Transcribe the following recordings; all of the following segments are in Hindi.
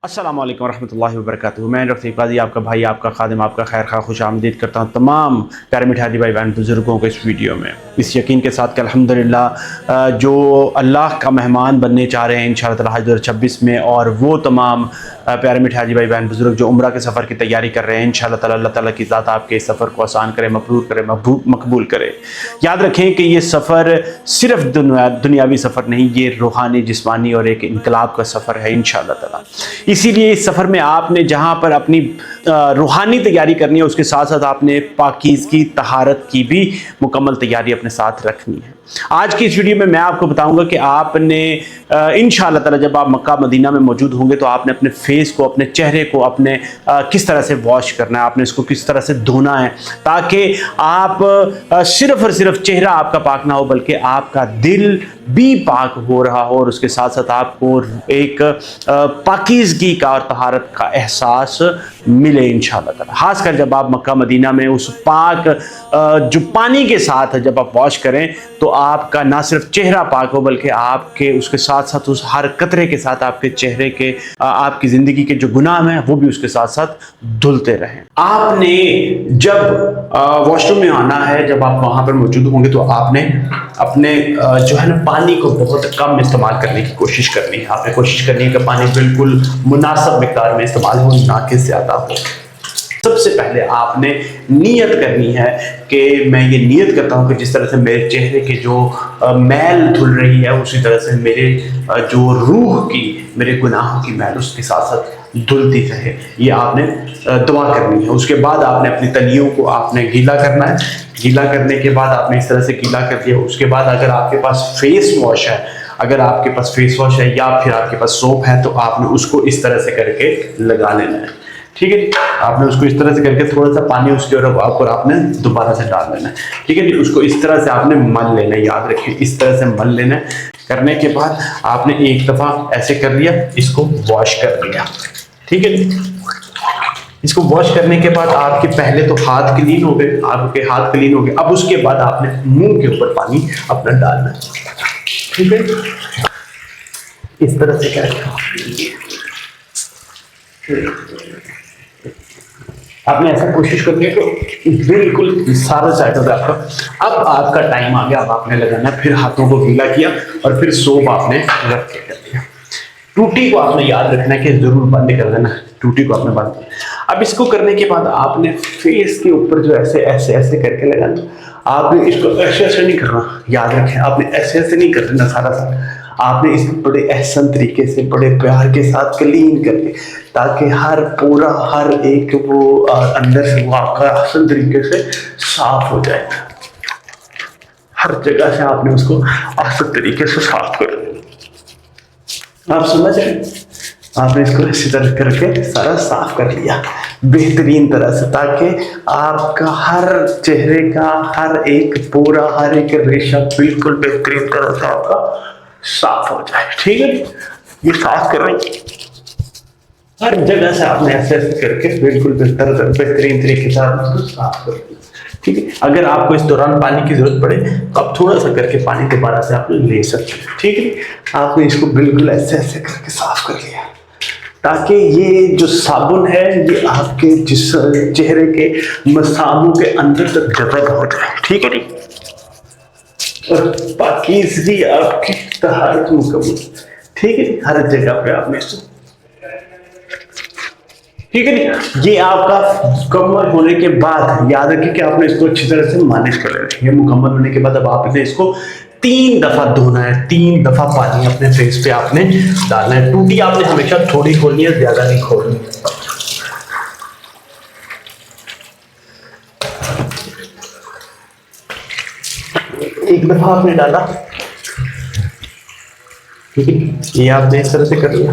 अस्सलामु अलैकुम रहमतुल्लाहि व बरकातुहू। मैं डॉक्टर इकबाल, आपका भाई, आपका खादिम, आपका खैर खा खुश आमदीद करता हूँ तमाम प्यारे मिठाई भाई बहन बुज़ुर्गों को इस वीडियो में, इस यकीन के साथ कि अल्हम्दुलिल्लाह जो अल्लाह का मेहमान बनने चाह रहे हैं इंशाअल्लाह ताला हज 2026 में, और वो तमाम प्यारे मिठाई भाई बहन बुज़ुर्ग जो उम्रा के सफ़र की तैयारी कर रहे हैं, इंशाअल्लाह ताला अल्लाह ताला की ज़ात आपके इस सफ़र को आसान करे, मबरूर करे, मकबूल करे। याद रखें कि ये सफ़र सिर्फ दुनियावी सफ़र नहीं, ये रूहानी, जिस्मानी और एक इनकलाब का सफ़र है इंशाअल्लाह ताला। इसीलिए इस सफ़र में आपने जहाँ पर अपनी रूहानी तैयारी करनी है, उसके साथ साथ आपने पाकीज़गी, तहारत की भी मुकम्मल तैयारी अपने साथ रखनी है। आज की इस वीडियो में मैं आपको बताऊंगा कि आपने इंशाअल्लाह ताला जब आप मक्का मदीना में मौजूद होंगे तो आपने अपने फेस को, अपने चेहरे को अपने किस तरह से वॉश करना है, आपने इसको किस तरह से धोना है, ताकि आप सिर्फ और सिर्फ चेहरा आपका पाक ना हो बल्कि आपका दिल भी पाक हो रहा हो, और उसके साथ साथ आपको एक पाकीज़गी का और तहारत का एहसास मिले इंशाअल्लाह ताला। खासकर जब आप मक्का मदीना में उस पाक जो पानी के साथ जब आप वॉश करें तो आपका ना सिर्फ चेहरा पाक हो बल्कि आपके उसके साथ साथ उस हर कतरे के साथ आपके चेहरे के आपकी ज़िंदगी के जो गुनाह हैं वो भी उसके साथ साथ धुलते रहें। आपने जब वॉशरूम में आना है, जब आप वहाँ पर मौजूद होंगे तो आपने अपने जो है ना पानी को बहुत कम इस्तेमाल करने की कोशिश करनी है। आपने कोशिश करनी है कि पानी बिल्कुल मुनासिब मिक़दार में इस्तेमाल हो, ना कि ज़्यादा हो। सबसे पहले आपने नीयत करनी है कि मैं ये नीयत करता हूँ कि जिस तरह से मेरे चेहरे के जो मैल धुल रही है, उसी तरह से मेरे जो रूह की, मेरे गुनाहों की मैल उसके साथ साथ धुलती रहे। ये आपने दुआ करनी है। उसके बाद आपने अपनी तलियों को आपने गीला करना है। गीला करने के बाद आपने इस तरह से गीला कर दिया। उसके बाद अगर आपके पास फेस वॉश है, अगर आपके पास फेस वॉश है या फिर आपके पास सोप है, तो आपने उसको इस तरह से करके लगा लेना है। ठीक है जी, आपने उसको इस तरह से करके थोड़ा सा पानी उसके ऊपर आपने दोबारा से डाल लेना है। ठीक है जी, उसको इस तरह से आपने मल लेना है। याद रखिए, इस तरह से मल लेना है। करने के बाद आपने एक दफ़ा ऐसे कर लिया, इसको वॉश कर लिया। ठीक है जी, इसको वॉश करने के बाद आपके पहले तो हाथ क्लीन हो गए, आपके हाथ क्लीन हो गए। अब उसके बाद आपने मुंह के ऊपर पानी अपना डालना है। ठीक है, इस तरह से करें। आपने ऐसा कोशिश करनी है कि बिल्कुल सारा साइड हो गया आपका। अब आपका टाइम आ गया, अब आपने लगाना है। फिर हाथों को गीला किया और फिर सोप आपने रख के कर दिया। टूटी को आपने याद रखना है कि जरूर बंद कर देना। टूटी को आपने बंद किया। अब इसको करने के बाद आपने फेस के ऊपर जो ऐसे ऐसे ऐसे करके लगाना। आपने इसको ऐसे ऐसे नहीं करना, याद रखें, आपने ऐसे ऐसे नहीं कर देना सारा सारा। आपने इसको बड़े एहसन तरीके से, बड़े प्यार के साथ क्लीन करके, ताकि हर पूरा हर एक वो अंदर से वो आपका एहसन तरीके से साफ हो जाए। हर जगह से आपने उसको एहसन तरीके से साफ कर देना। आप समझ रहे हैं? आपने इसको इसी तरह करके सारा साफ कर लिया बेहतरीन तरह से, ताकि आपका हर चेहरे का हर एक पूरा हर एक रेशा बिल्कुल बेहतरीन तरह से आपका साफ हो जाए। ठीक है, ये साफ कर रहे हैं हर जगह से। आपने ऐसे ऐसे करके बिल्कुल बेहतरीन तरीके से आपने उसको साफ कर दिया। ठीक है, अगर आपको इस दौरान पानी की जरूरत पड़े तो आप थोड़ा सा करके पानी दोबारा से आप ले सकते हैं। ठीक है, आपने इसको बिल्कुल ऐसे ऐसे करके साफ कर लिया, ताकि ये जो साबुन है ये आपके जिस चेहरे के मसामों के अंदर तक जज़ब हो जाए। ठीक है, और पाकीज़गी आपकी तहारत मुकम्मल। ठीक है, हर जगह पे आपने इसको, ठीक है जी। ये आपका मुकम्मल होने के बाद याद रखिए कि आपने इसको अच्छी तरह से मालिश कर लेना है। ये मुकम्मल होने के बाद अब आपने इसको 3 दफा धोना है। 3 दफा पानी अपने फेस पे आपने डालना है। टूटी आपने हमेशा थोड़ी खोलनी है, ज्यादा नहीं खोलनी। एक दफा आपने डाला, ठीक है, ये आपने इस तरह से कर लिया।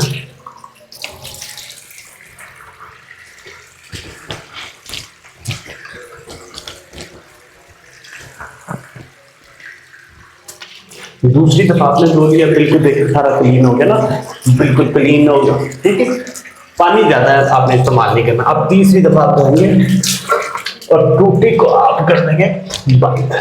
दूसरी दफा आपने धो लिया, बिल्कुल देखिए सारा क्लीन हो गया ना, बिल्कुल क्लीन हो गया। ठीक है, पानी ज्यादा है आपने इस्तेमाल नहीं करना। अब तीसरी दफा आप धोएंगे और टूटी को आप कर देंगे बंद।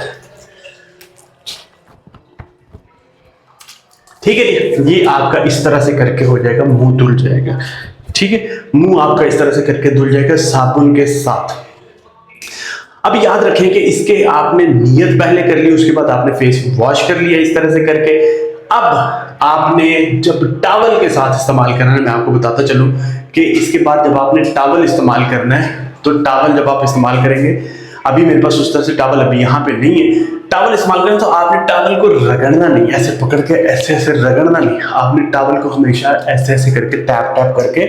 ठीक है, ये आपका इस तरह से करके हो जाएगा, मुंह धुल जाएगा। ठीक है, मुंह आपका इस तरह से करके धुल जाएगा साबुन के साथ। अब याद रखें कि इसके आपने नियत पहले कर ली, उसके बाद आपने फेस वॉश कर लिया इस तरह से करके। अब आपने जब टॉवल के साथ इस्तेमाल करना है, मैं आपको बताता चलूं कि इसके बाद जब आपने टॉवल इस्तेमाल करना है, तो टॉवल जब आप इस्तेमाल करेंगे, अभी मेरे पास उस तरह से टॉवल अभी यहाँ पे नहीं है, टॉवल इस्तेमाल करें तो आपने टॉवल को रगड़ना नहीं, ऐसे पकड़ के ऐसे ऐसे रगड़ना नहीं, आपने टॉवल को हमेशा ऐसे ऐसे करके टैप टैप करके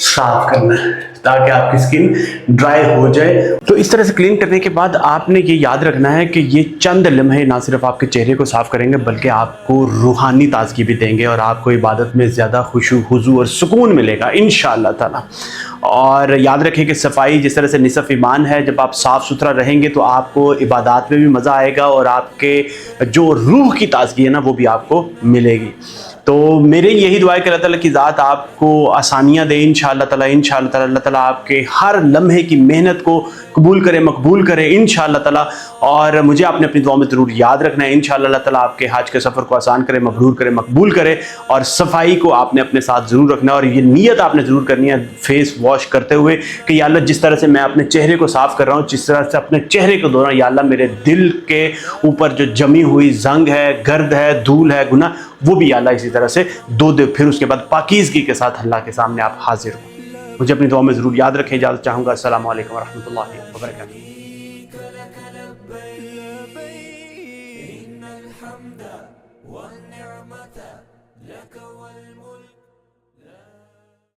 साफ करना है ताकि आपकी स्किन ड्राई हो जाए। तो इस तरह से क्लीन करने के बाद आपने ये याद रखना है कि ये चंद लम्हे ना सिर्फ आपके चेहरे को साफ करेंगे बल्कि आपको रूहानी ताजगी भी देंगे और आपको इबादत में ज़्यादा खुशू हुजू और सुकून मिलेगा इंशाअल्लाह ताला। और याद रखें कि सफाई जिस तरह से निसफ़ ईमान है, जब आप साफ़ सुथरा रहेंगे तो आपको इबादत में भी मज़ा आएगा और आपके जो रूह की ताजगी है ना वो भी आपको मिलेगी। तो मेरे यही दुआ है कि अल्लाह ताला की ज़ात आपको आसानियाँ दे इंशाअल्लाह ताला। अल्लाह ताला आपके हर लम्हे की मेहनत को कबूल करे, मकबूल करे इंशाअल्लाह ताला। और मुझे आपने अपनी दुआ में ज़रूर याद रखना है इंशाअल्लाह। अल्लाह ताला आपके हज के सफ़र को आसान करे, मबरूर करे, मकबूल करे। और सफाई को आपने अपने साथ ज़रूर रखना है और ये नीयत आपने ज़रूर करनी है फेस वॉश करते हुए कि या अल्लाह जिस तरह से मैं अपने चेहरे को साफ़ कर रहा हूँ, जिस तरह से अपने चेहरे को धो रहा हूँ, या अल्लाह मेरे दिल के ऊपर जो जमी हुई जंग है, गर्द है, धूल है, गुनाह, वो भी या अल्लाह इसी तरह से धो दे। फिर उसके बाद पाकीज़गी के साथ अल्लाह के सामने आप हाजिर हो। मुझे अपनी दुआ में ज़रूर याद रखें। इजाज़त चाहूँगा। अस्सलामु अलैकुम वरहमतुल्लाहि वबरकातुहू।